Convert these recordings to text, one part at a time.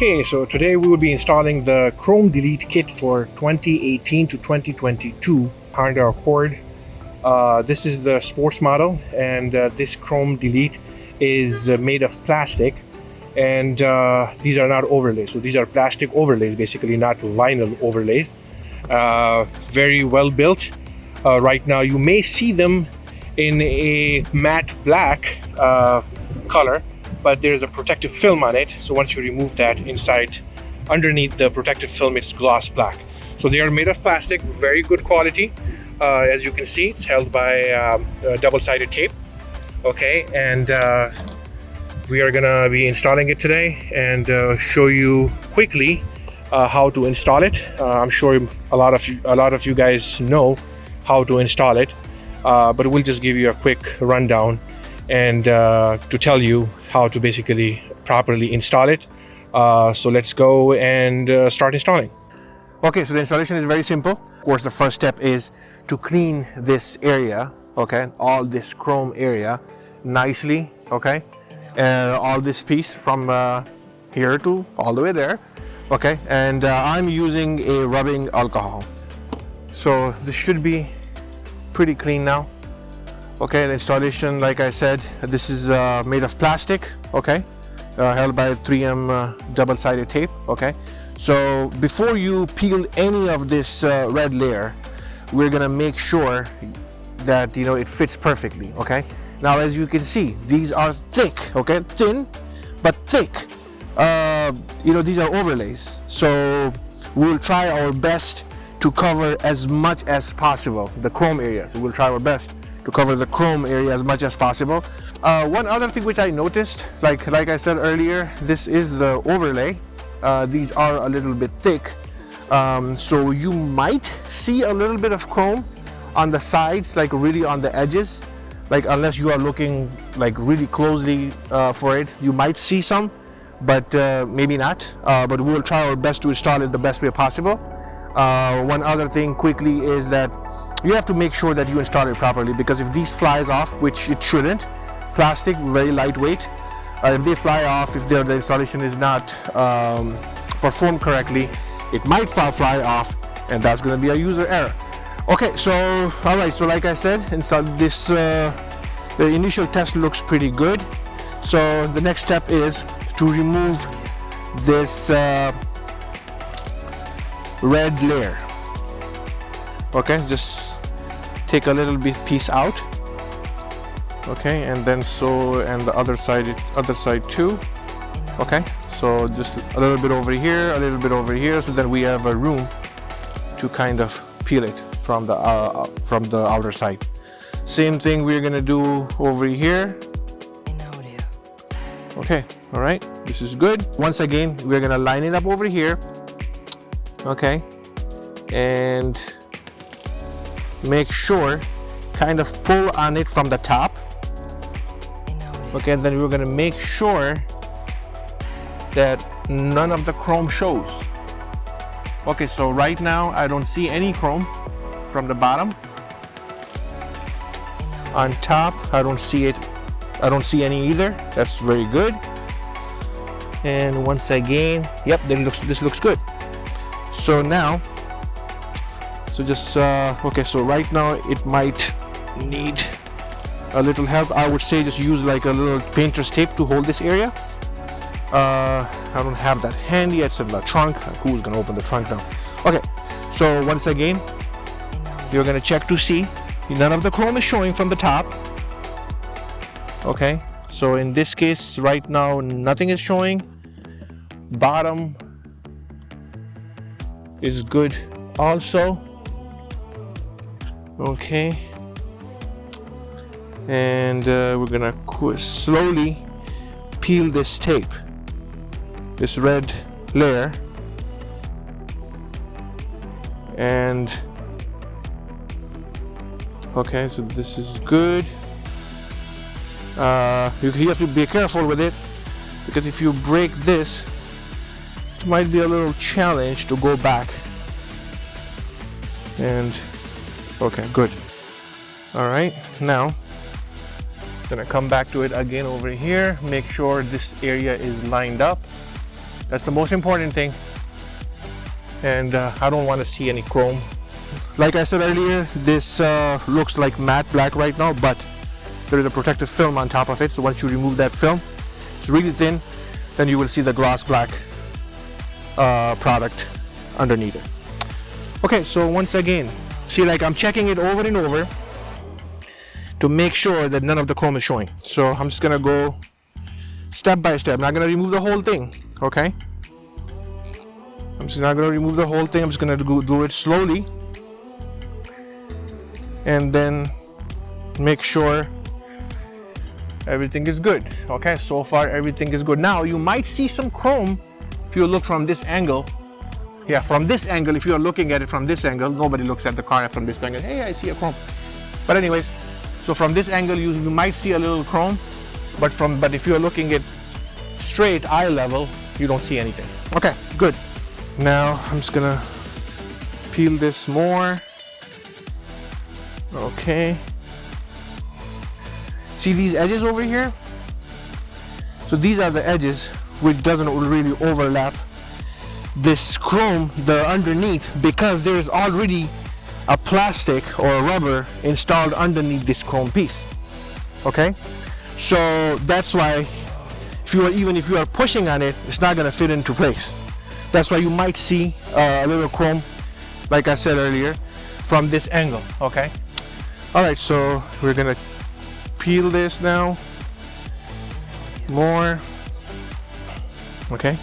Okay, so today we will be installing the Chrome Delete kit for 2018 to 2022 Honda Accord. This is the sports model, and this Chrome Delete is made of plastic, and these are not overlays. So these are plastic overlays, basically, not vinyl overlays. Very well built. Right now you may see them in a matte black color, but there's a protective film on it. So once you remove that, inside underneath the protective film, it's gloss black. So they are made of plastic, very good quality. As you can see, it's held by double-sided tape. Okay, and we are gonna be installing it today and show you quickly how to install it. I'm sure a lot of you guys know how to install it, but we'll just give you a quick rundown and to tell you how to basically properly install it. So let's go and start installing. Okay, so the installation is very simple. Of course, the first step is to clean this area, okay, all this chrome area nicely, okay, all this piece from here to all the way there, okay, and I'm using a rubbing alcohol. So this should be pretty clean now. Okay, the installation, like I said, this is made of plastic, okay, held by 3M double-sided tape, okay. So before you peel any of this red layer, we're gonna make sure that, you know, it fits perfectly, okay. Now, as you can see, these are thick, okay, thin but thick. You know, these are overlays, so we'll try our best to cover as much as possible the chrome area. So we'll try our best to cover the chrome area as much as possible. One other thing which I noticed, like I said earlier, this is the overlay. These are a little bit thick, so you might see a little bit of chrome on the sides, like really on the edges, like unless you are looking like really closely for it, you might see some, but maybe not. But we will try our best to install it the best way possible. One other thing quickly is that you have to make sure that you install it properly, because if these flies off, which it shouldn't, plastic, very lightweight, if they fly off, if the installation is not performed correctly, it might fly off, and that's going to be a user error. Okay, so all right, so like I said, install this. The initial test looks pretty good. So the next step is to remove this red layer. Okay, just take a little bit piece out. Okay, and then and the other side too. Okay, so just a little bit over here, a little bit over here, so then we have a room to kind of peel it from the outer side. Same thing we're gonna do over here. Okay, all right, this is good. Once again, we're gonna line it up over here. Okay, and make sure, kind of pull on it from the top. Okay, and then we're gonna make sure that none of the chrome shows. Okay, so right now I don't see any chrome from the bottom. On top, I don't see it. I don't see any either. That's very good. And once again, yep, this looks good. So now, so just okay, so right now it might need a little help. I would say just use like a little painter's tape to hold this area. I don't have that handy. It's in the trunk. Who's gonna open the trunk now? Okay, so once again, you're gonna check to see none of the chrome is showing from the top. Okay, so in this case right now nothing is showing. Bottom is good also. Okay, and we're gonna slowly peel this tape, this red layer, and okay, so this is good. You have to be careful with it, because if you break this, it might be a little challenge to go back. And okay, good. All right, now gonna come back to it again over here, make sure this area is lined up, That's the most important thing. And I don't want to see any chrome. Like I said earlier, this looks like matte black right now, but there is a protective film on top of it. So once you remove that film, it's really thin, then you will see the gloss black product underneath it. Okay, so once again, see, like I'm checking it over and over to make sure that none of the chrome is showing. So I'm just gonna go step by step. I'm not gonna remove the whole thing, okay? I'm just not gonna remove the whole thing. I'm just gonna do it slowly, and then make sure everything is good. Okay, so far everything is good. Now you might see some chrome if you look from this angle. Yeah, from this angle, if you are looking at it from this angle, nobody looks at the car from this angle. Hey, I see a chrome. But anyways, so from this angle, you might see a little chrome, but if you are looking at straight eye level, you don't see anything. Okay, good. Now I'm just gonna peel this more. Okay. See these edges over here? So these are the edges which doesn't really overlap this chrome, the underneath, because there's already a plastic or a rubber installed underneath this chrome piece. Okay, so that's why even if you are pushing on it, it's not going to fit into place. That's why you might see a little chrome, like I said earlier, from this angle. Okay, all right, so we're gonna peel this now more. Okay,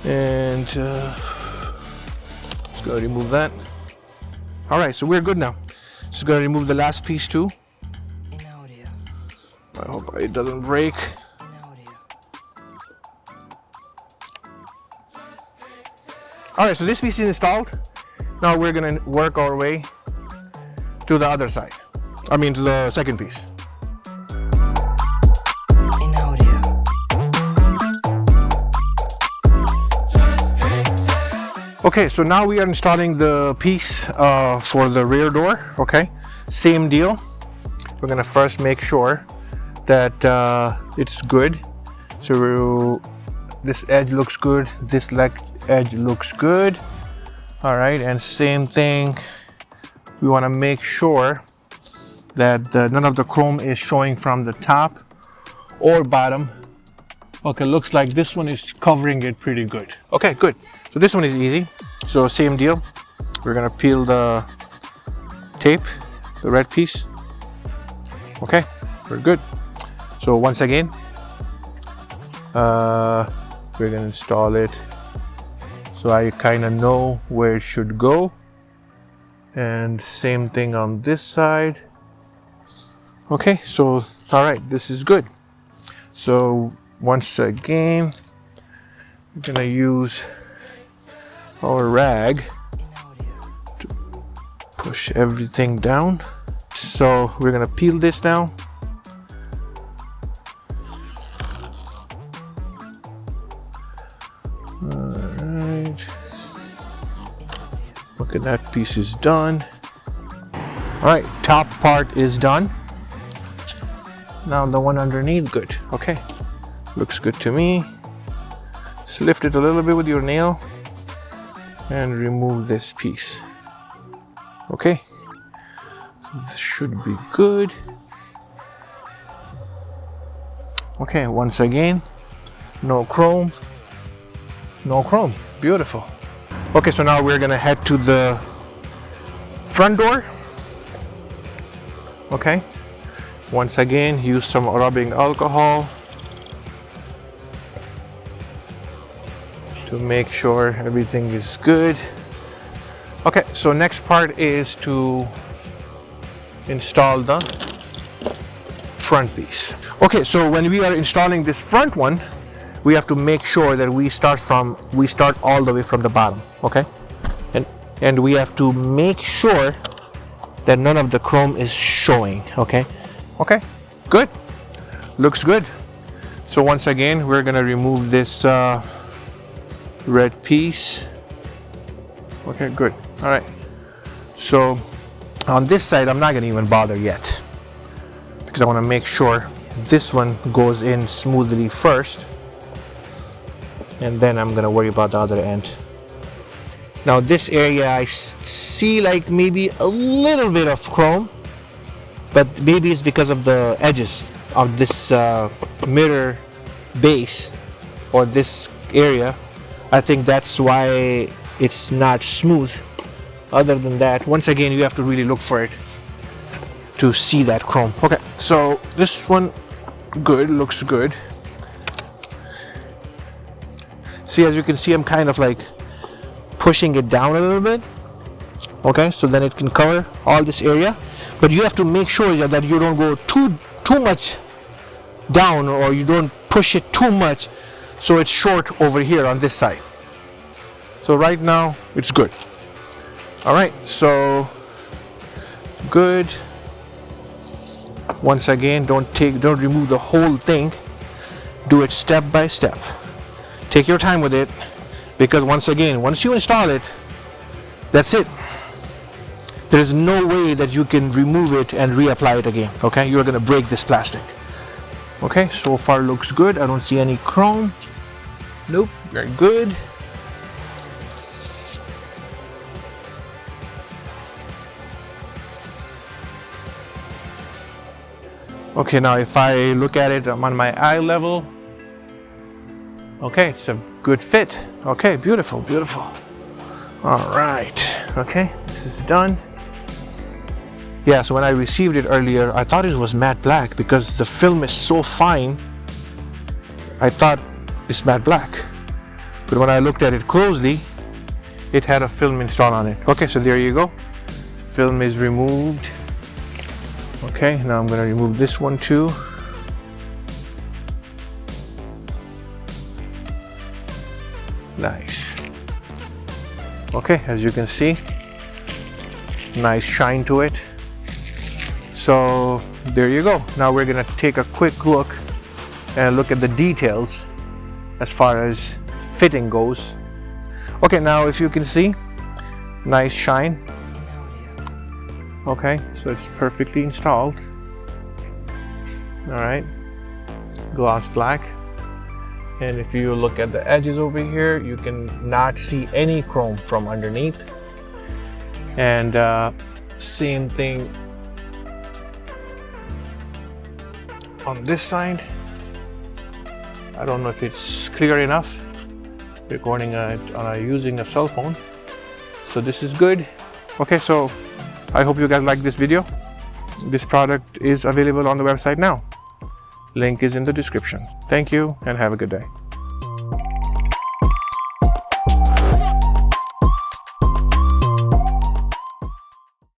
and just gonna remove that. All right, so we're good now. Just gonna remove the last piece too. I hope it doesn't break. All right, so this piece is installed. Now we're gonna work our way to the other side. I mean, to the second piece. Okay, so now we are installing the piece for the rear door. Okay, same deal. We're gonna first make sure that it's good. So this edge looks good. This edge looks good. All right, and same thing. We want to make sure that none of the chrome is showing from the top or bottom. Okay, looks like this one is covering it pretty good. Okay, good. So this one is easy. So same deal. We're gonna peel the tape, the red piece. Okay, we're good. So once again, we're gonna install it so I kind of know where it should go. And same thing on this side. Okay, so all right, this is good. So once again, we're gonna use our rag to push everything down. So we're gonna peel this now. All right. Okay, that piece is done. All right, top part is done. Now the one underneath, good. Okay, looks good to me. Just lift it a little bit with your nail and remove this piece. Okay, so this should be good. Okay, once again, no chrome, no chrome. Beautiful. Okay, so now we're gonna head to the front door. Okay, once again, use some rubbing alcohol to make sure everything is good. Okay, so next part is to install the front piece. Okay, so when we are installing this front one, we have to make sure that we start all the way from the bottom. Okay, and we have to make sure that none of the chrome is showing. Okay, good, looks good. So once again, we're gonna remove this red piece. Okay, good. All right, so on this side I'm not gonna even bother yet because I want to make sure this one goes in smoothly first. and then I'm gonna worry about the other end. Now this area I see like maybe a little bit of chrome, but maybe it's because of the edges of this mirror base or this area. I think that's why it's not smooth. Other than that, once again, you have to really look for it to see that chrome. Okay, so this one good, looks good. See, as you can see, I'm kind of like pushing it down a little bit. Okay, so then it can cover all this area, but you have to make sure that you don't go too much down, or you don't push it too much so it's short over here on this side. So right now it's good. All right, so good. Once again, don't remove the whole thing. Do it step by step. Take your time with it, because once again, once you install it, that's it. There is no way that you can remove it and reapply it again. Okay, you're gonna break this plastic. Okay, so far looks good. I don't see any chrome. Nope, very good. Okay, now if I look at it, I'm on my eye level. Okay, it's a good fit. Okay, beautiful, beautiful. All right, okay, this is done. Yeah, so when I received it earlier, I thought it was matte black because the film is so fine. I thought it's matte black. But when I looked at it closely, it had a film installed on it. Okay, so there you go. Film is removed. Okay, now I'm going to remove this one too. Nice. Okay, as you can see, nice shine to it. So there you go. Now we're going to take a quick look and look at the details as far as fitting goes. Okay, now if you can see, nice shine. Okay, so it's perfectly installed. All right, gloss black. And if you look at the edges over here, you can not see any chrome from underneath. And same thing on this side. I don't know if it's clear enough recording using a cell phone. So this is good. Okay, so I hope you guys like this video. This product is available on the website now. Link is in the description. Thank you and have a good day.